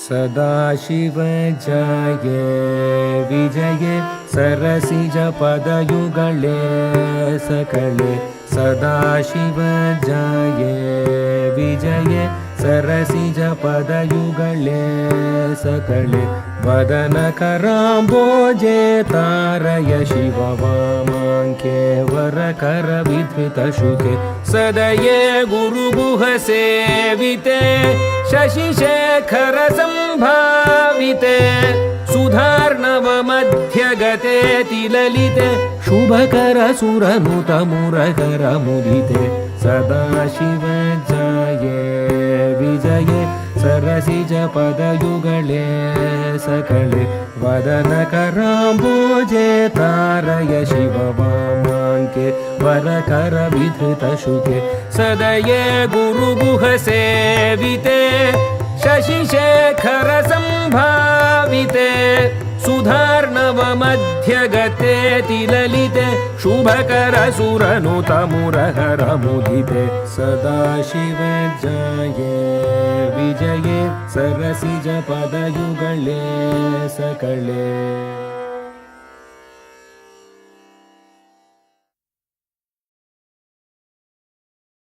सदाशिव जये विजये सरसिज पदयुगले सकले सदाशिव जये विजये सरसिज पदयुगले सकले वदन कराम्बोजे तारय शिववामाङ्के वरकर विधृतशुके सदये गुरुगुह सेविते शशिशेखर सम्भाविते सुधार्णव मध्यगते तिललिते शुभकर सुरनुत मुरकर मुदिते सदाशिव जये विजये सरसिज पदयुगले सकले वदन कराम्बोजे तारय शिववामाङ्के वरकर विधृतशुके सदये गुरुगुह सेविते शशिशेखर सम्भाविते सुधार्णव मध्यगते तिललिते शुभकर सुरनुत मुरहर मुदिते सदाशिव जये विजये सरसिज पदयुगले सकले।